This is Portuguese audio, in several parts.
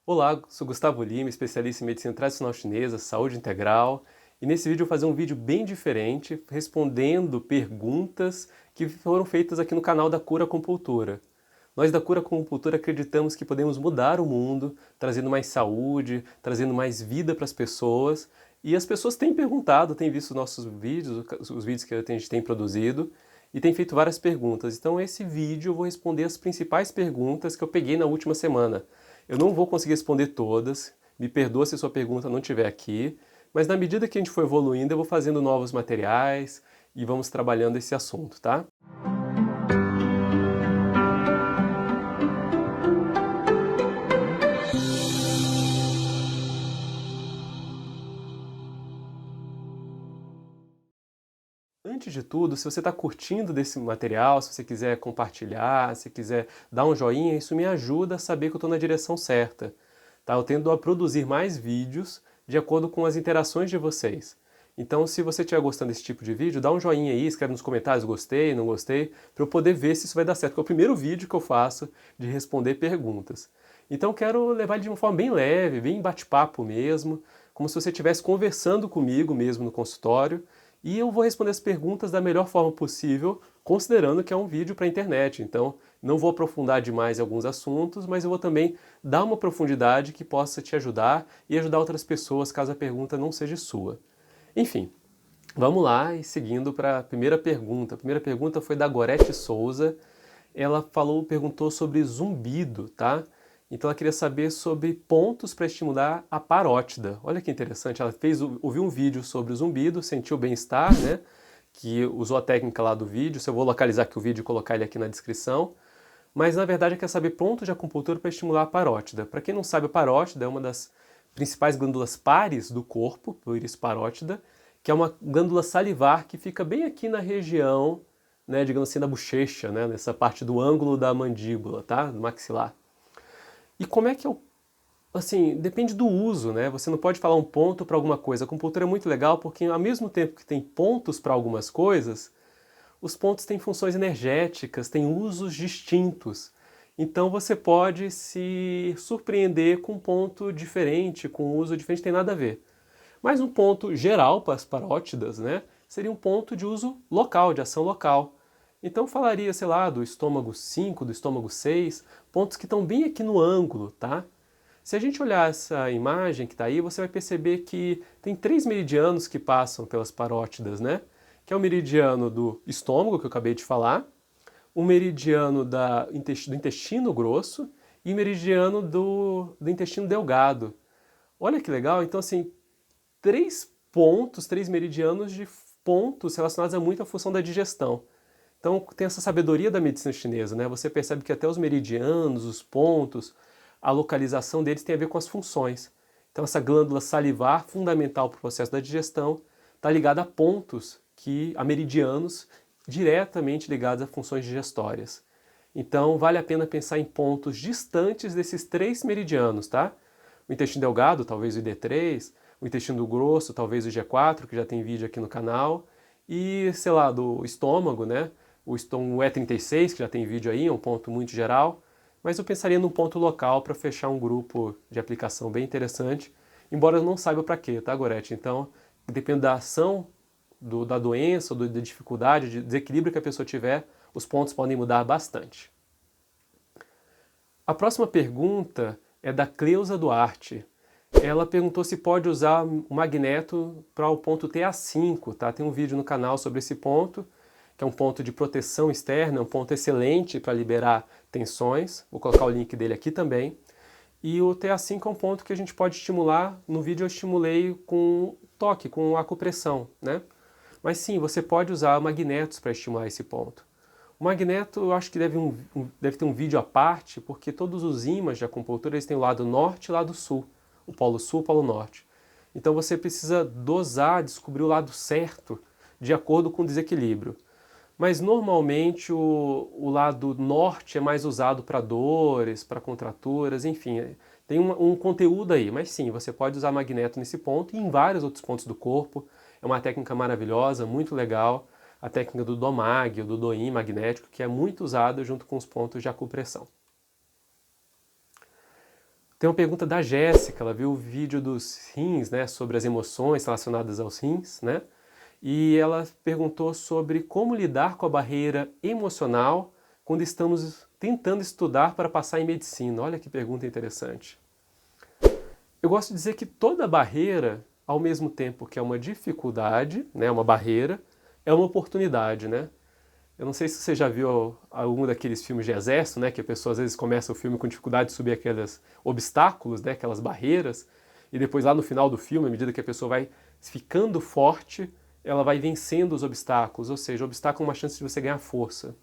Olá, sou Gustavo Lima, especialista em medicina tradicional chinesa, saúde integral, e nesse vídeo eu vou fazer um vídeo bem diferente, respondendo perguntas que foram feitas aqui no canal da Cura Acupuntura. Nós da Cura Acupuntura acreditamos que podemos mudar o mundo, trazendo mais saúde, trazendo mais vida para as pessoas, e as pessoas têm perguntado, têm visto nossos vídeos, os vídeos que a gente tem produzido, e têm feito várias perguntas. Então esse vídeo eu vou responder as principais perguntas que eu peguei na última semana. Eu não vou conseguir responder todas, me perdoa se sua pergunta não estiver aqui, mas na medida que a gente for evoluindo, eu vou fazendo novos materiais e vamos trabalhando esse assunto, tá? Antes de tudo, se você está curtindo desse material, se você quiser compartilhar, se quiser dar um joinha, isso me ajuda a saber que eu estou na direção certa. Tá? Eu tendo a produzir mais vídeos de acordo com as interações de vocês. Então, se você estiver gostando desse tipo de vídeo, dá um joinha aí, escreve nos comentários gostei, não gostei, para eu poder ver se isso vai dar certo, porque é o primeiro vídeo que eu faço de responder perguntas. Então, eu quero levar ele de uma forma bem leve, bem bate-papo mesmo, como se você estivesse conversando comigo mesmo no consultório, e eu vou responder as perguntas da melhor forma possível, considerando que é um vídeo para a internet. Então, não vou aprofundar demais em alguns assuntos, mas eu vou também dar uma profundidade que possa te ajudar e ajudar outras pessoas caso a pergunta não seja sua. Enfim, vamos lá e seguindo para a primeira pergunta. A primeira pergunta foi da Gorete Souza. Ela perguntou sobre zumbido, tá? Então ela queria saber sobre pontos para estimular a parótida. Olha que interessante, ela ouviu um vídeo sobre o zumbido, sentiu bem-estar, né? Que usou a técnica lá do vídeo. Se eu vou localizar aqui o vídeo e colocar ele aqui na descrição. Mas na verdade quer saber pontos de acupuntura para estimular a parótida. Para quem não sabe, a parótida é uma das principais glândulas pares do corpo, por isso parótida, que é uma glândula salivar que fica bem aqui na região, né, digamos assim, da bochecha, né, nessa parte do ângulo da mandíbula, tá, do maxilar. E como é que eu, assim, depende do uso, né? Você não pode falar um ponto para alguma coisa. A acupuntura é muito legal porque ao mesmo tempo que tem pontos para algumas coisas, os pontos têm funções energéticas, têm usos distintos. Então você pode se surpreender com um ponto diferente, com um uso diferente, tem nada a ver. Mas um ponto geral para as parótidas, né, seria um ponto de uso local, de ação local. Então falaria, sei lá, do estômago 5, do estômago 6, pontos que estão bem aqui no ângulo, tá? Se a gente olhar essa imagem que está aí, você vai perceber que tem 3 meridianos que passam pelas parótidas, né? Que é o meridiano do estômago, que eu acabei de falar, o meridiano do intestino grosso e o meridiano do intestino delgado. Olha que legal, então assim, 3 meridianos de pontos relacionados a muita função da digestão. Então tem essa sabedoria da medicina chinesa, né? Você percebe que até os meridianos, os pontos, a localização deles tem a ver com as funções. Então essa glândula salivar, fundamental para o processo da digestão, está ligada a pontos, a meridianos, diretamente ligados a funções digestórias. Então vale a pena pensar em pontos distantes desses 3 meridianos, tá? O intestino delgado, talvez o ID3, o intestino grosso, talvez o G4, que já tem vídeo aqui no canal, e, sei lá, do estômago, né? O E36, que já tem vídeo aí, é um ponto muito geral, mas eu pensaria num ponto local para fechar um grupo de aplicação bem interessante, embora eu não saiba para quê, tá, Gorete? Então, depende da ação, da doença, da dificuldade, do desequilíbrio que a pessoa tiver, os pontos podem mudar bastante. A próxima pergunta é da Cleusa Duarte. Ela perguntou se pode usar o magneto para o ponto TA5, tá? Tem um vídeo no canal sobre esse ponto, que é um ponto de proteção externa, um ponto excelente para liberar tensões. Vou colocar o link dele aqui também. E o TA5 é um ponto que a gente pode estimular. No vídeo eu estimulei com toque, com acupressão, né? Mas sim, você pode usar magnetos para estimular esse ponto. O magneto, eu acho que deve ter um vídeo à parte, porque todos os ímãs de acupuntura eles têm o lado norte e o lado sul. O polo sul e o polo norte. Então você precisa dosar, descobrir o lado certo, de acordo com o desequilíbrio. Mas normalmente o lado norte é mais usado para dores, para contraturas, enfim, tem um conteúdo aí. Mas sim, você pode usar magneto nesse ponto e em vários outros pontos do corpo. É uma técnica maravilhosa, muito legal. A técnica do DOMAG, ou do DOIM magnético, que é muito usada junto com os pontos de acupressão. Tem uma pergunta da Jéssica, ela viu o vídeo dos rins, né, sobre as emoções relacionadas aos rins, né? E ela perguntou sobre como lidar com a barreira emocional quando estamos tentando estudar para passar em medicina. Olha que pergunta interessante. Eu gosto de dizer que toda barreira, ao mesmo tempo que é uma dificuldade, né, uma barreira, é uma oportunidade, né? Eu não sei se você já viu algum daqueles filmes de exército, né, que a pessoa às vezes começa o filme com dificuldade de subir aqueles obstáculos, né, aquelas barreiras, e depois lá no final do filme, à medida que a pessoa vai ficando forte, ela vai vencendo os obstáculos, ou seja, o obstáculo é uma chance de você ganhar força.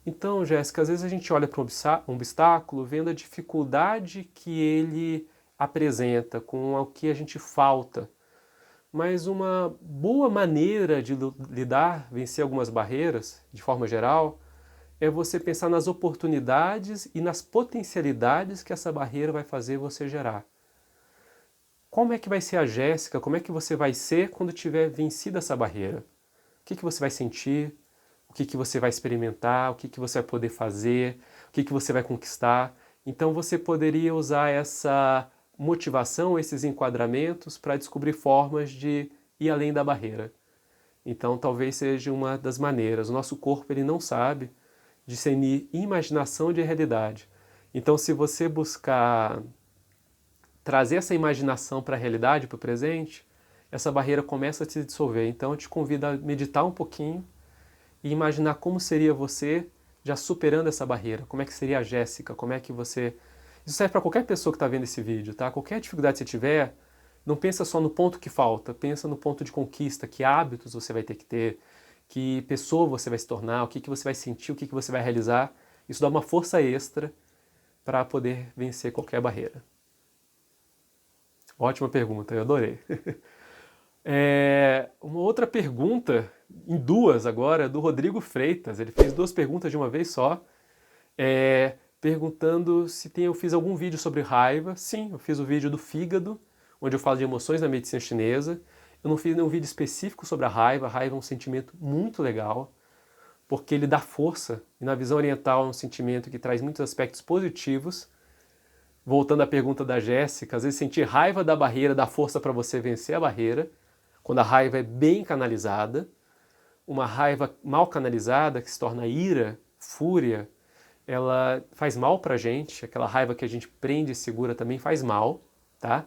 Então, Jéssica, às vezes a gente olha para um obstáculo vendo a dificuldade que ele apresenta, com o que a gente falta. Mas uma boa maneira de lidar, vencer algumas barreiras, de forma geral, é você pensar nas oportunidades e nas potencialidades que essa barreira vai fazer você gerar. Como é que vai ser a Jéssica? Como é que você vai ser quando tiver vencido essa barreira? O que você vai sentir? O que você vai experimentar? O que você vai poder fazer? O que você vai conquistar? Então você poderia usar essa motivação, esses enquadramentos para descobrir formas de ir além da barreira. Então talvez seja uma das maneiras. O nosso corpo ele não sabe discernir imaginação de realidade. Então se você buscar trazer essa imaginação para a realidade, para o presente, essa barreira começa a se dissolver. Então eu te convido a meditar um pouquinho e imaginar como seria você já superando essa barreira. Como é que seria a Jéssica? Como é que você... Isso serve para qualquer pessoa que está vendo esse vídeo, tá? Qualquer dificuldade que você tiver, não pensa só no ponto que falta, pensa no ponto de conquista, que hábitos você vai ter que ter, que pessoa você vai se tornar, o que você vai sentir, o que você vai realizar. Isso dá uma força extra para poder vencer qualquer barreira. Ótima pergunta, eu adorei. Uma outra pergunta, em duas agora, é do Rodrigo Freitas. Ele fez duas perguntas de uma vez só, perguntando se eu fiz algum vídeo sobre raiva. Sim, eu fiz o vídeo do fígado, onde eu falo de emoções na medicina chinesa. Eu não fiz nenhum vídeo específico sobre a raiva. A raiva é um sentimento muito legal, porque ele dá força, e na visão oriental é um sentimento que traz muitos aspectos positivos. Voltando à pergunta da Jéssica, às vezes sentir raiva da barreira dá força para você vencer a barreira, quando a raiva é bem canalizada. Uma raiva mal canalizada, que se torna ira, fúria, ela faz mal pra gente. Aquela raiva que a gente prende e segura também faz mal, tá?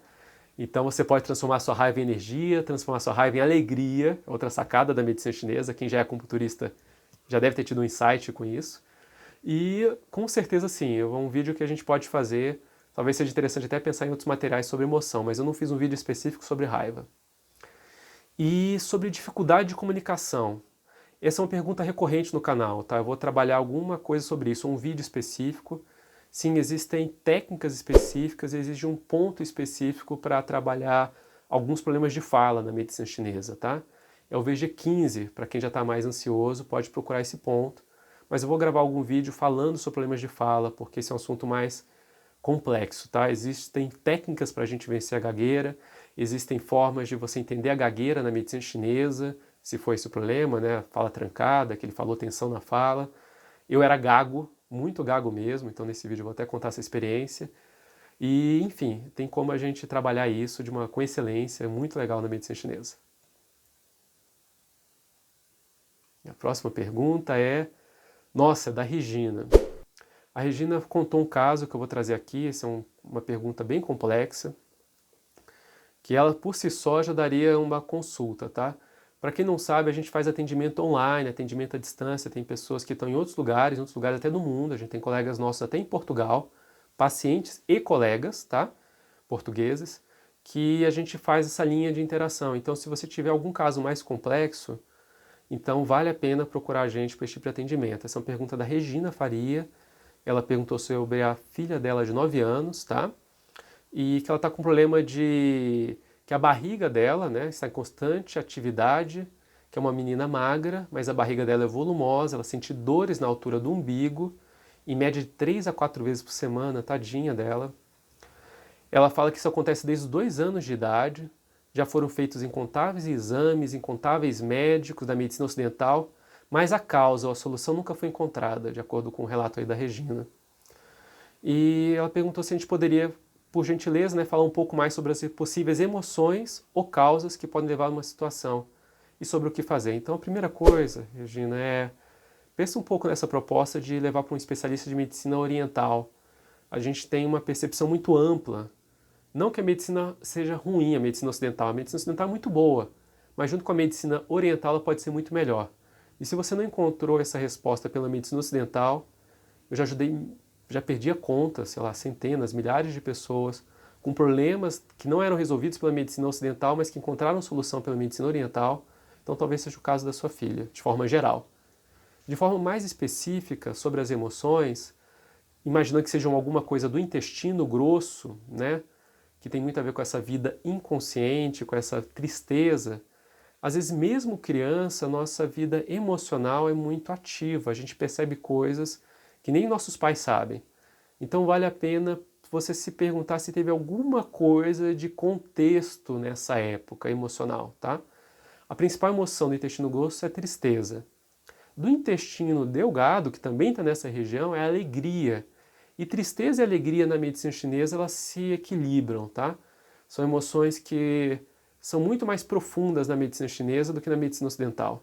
Então você pode transformar sua raiva em energia, transformar sua raiva em alegria, outra sacada da medicina chinesa. Quem já é acupunturista já deve ter tido um insight com isso. E com certeza sim, é um vídeo que a gente pode fazer. Talvez seja interessante até pensar em outros materiais sobre emoção, mas eu não fiz um vídeo específico sobre raiva. E sobre dificuldade de comunicação. Essa é uma pergunta recorrente no canal, tá? Eu vou trabalhar alguma coisa sobre isso, um vídeo específico. Sim, existem técnicas específicas, existe um ponto específico para trabalhar alguns problemas de fala na medicina chinesa, tá? É o VG15, para quem já está mais ansioso, pode procurar esse ponto. Mas eu vou gravar algum vídeo falando sobre problemas de fala, porque esse é um assunto mais complexo, tá? Existem técnicas para a gente vencer a gagueira, existem formas de você entender a gagueira na medicina chinesa, se foi esse o problema, né? Fala trancada, que ele falou tensão na fala. Eu era gago, muito gago mesmo, então nesse vídeo eu vou até contar essa experiência. E, enfim, tem como a gente trabalhar isso com excelência, muito legal na medicina chinesa. A próxima pergunta é, nossa, da Regina. A Regina contou um caso que eu vou trazer aqui, essa é uma pergunta bem complexa, que ela por si só já daria uma consulta, tá? Para quem não sabe, a gente faz atendimento online, atendimento à distância, tem pessoas que estão em outros lugares até do mundo, a gente tem colegas nossos até em Portugal, pacientes e colegas, tá? Portugueses, que a gente faz essa linha de interação. Então, se você tiver algum caso mais complexo, então vale a pena procurar a gente para esse tipo de atendimento. Essa é uma pergunta da Regina Faria. Ela perguntou sobre a filha dela de 9 anos, tá? E que ela está com problema de... que a barriga dela, né, está em constante atividade, que é uma menina magra, mas a barriga dela é volumosa, ela sente dores na altura do umbigo, em média de 3 a 4 vezes por semana, tadinha dela. Ela fala que isso acontece desde os 2 anos de idade, já foram feitos incontáveis exames, incontáveis médicos da medicina ocidental, mas a causa ou a solução nunca foi encontrada, de acordo com o relato aí da Regina. E ela perguntou se a gente poderia por gentileza, né, falar um pouco mais sobre as possíveis emoções ou causas que podem levar a uma situação e sobre o que fazer. Então, a primeira coisa, Regina, pensa um pouco nessa proposta de levar para um especialista de medicina oriental. A gente tem uma percepção muito ampla. Não que a medicina seja ruim, a medicina ocidental é muito boa, mas junto com a medicina oriental ela pode ser muito melhor. E se você não encontrou essa resposta pela medicina ocidental, eu já perdi a conta, sei lá, centenas, milhares de pessoas com problemas que não eram resolvidos pela medicina ocidental, mas que encontraram solução pela medicina oriental. Então talvez seja o caso da sua filha, de forma geral. De forma mais específica sobre as emoções, imaginando que sejam alguma coisa do intestino grosso, né, que tem muito a ver com essa vida inconsciente, com essa tristeza. Às vezes, mesmo criança, nossa vida emocional é muito ativa, a gente percebe coisas que nem nossos pais sabem. Então vale a pena você se perguntar se teve alguma coisa de contexto nessa época emocional, tá? A principal emoção do intestino grosso é a tristeza. Do intestino delgado, que também está nessa região, é a alegria. E tristeza e alegria na medicina chinesa, elas se equilibram, tá? São emoções que são muito mais profundas na medicina chinesa do que na medicina ocidental.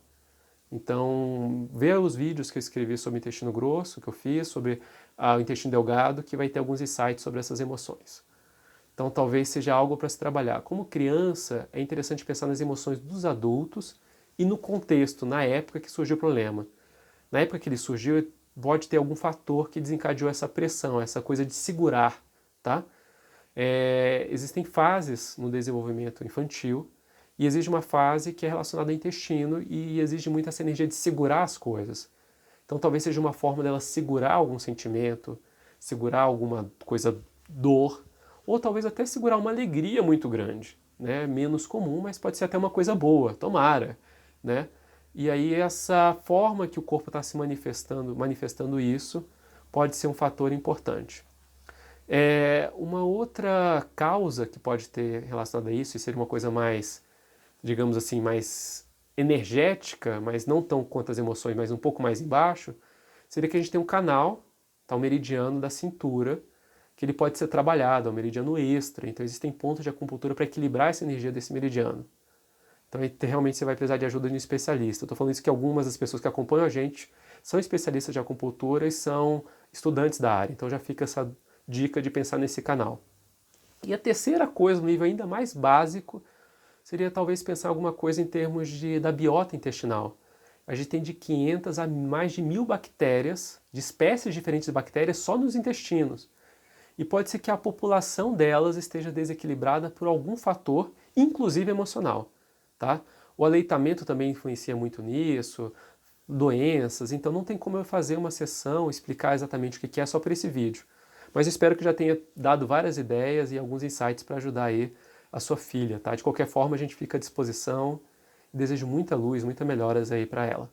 Então, vê os vídeos que eu escrevi sobre o intestino grosso, que eu fiz, sobre o intestino delgado, que vai ter alguns insights sobre essas emoções. Então, talvez seja algo para se trabalhar. Como criança, é interessante pensar nas emoções dos adultos e no contexto, na época que surgiu o problema. Na época que ele surgiu, pode ter algum fator que desencadeou essa pressão, essa coisa de segurar, tá? Existem fases no desenvolvimento infantil e existe uma fase que é relacionada ao intestino e exige muito essa energia de segurar as coisas. Então talvez seja uma forma dela segurar algum sentimento, segurar alguma coisa, dor, ou talvez até segurar uma alegria muito grande, né? Menos comum, mas pode ser até uma coisa boa, tomara, né? E aí essa forma que o corpo está se manifestando isso, pode ser um fator importante. Uma outra causa que pode ter relacionada a isso, e seria uma coisa mais, digamos assim, mais energética, mas não tão quanto as emoções, mas um pouco mais embaixo, seria que a gente tem um canal, tá, o meridiano da cintura, que ele pode ser trabalhado, é um meridiano extra, então existem pontos de acupuntura para equilibrar essa energia desse meridiano. Então realmente você vai precisar de ajuda de um especialista. Eu estou falando isso que algumas das pessoas que acompanham a gente são especialistas de acupuntura e são estudantes da área, então já fica essa dica de pensar nesse canal. E a terceira coisa, no nível ainda mais básico, seria talvez pensar alguma coisa em termos da biota intestinal. A gente tem de 500 a mais de 1000 bactérias, de espécies diferentes de bactérias, só nos intestinos. E pode ser que a população delas esteja desequilibrada por algum fator, inclusive emocional, tá? O aleitamento também influencia muito nisso, doenças, então não tem como eu fazer uma sessão, explicar exatamente o que é só por esse vídeo. Mas eu espero que já tenha dado várias ideias e alguns insights para ajudar aí a sua filha, tá? De qualquer forma, a gente fica à disposição e desejo muita luz, muitas melhoras aí para ela.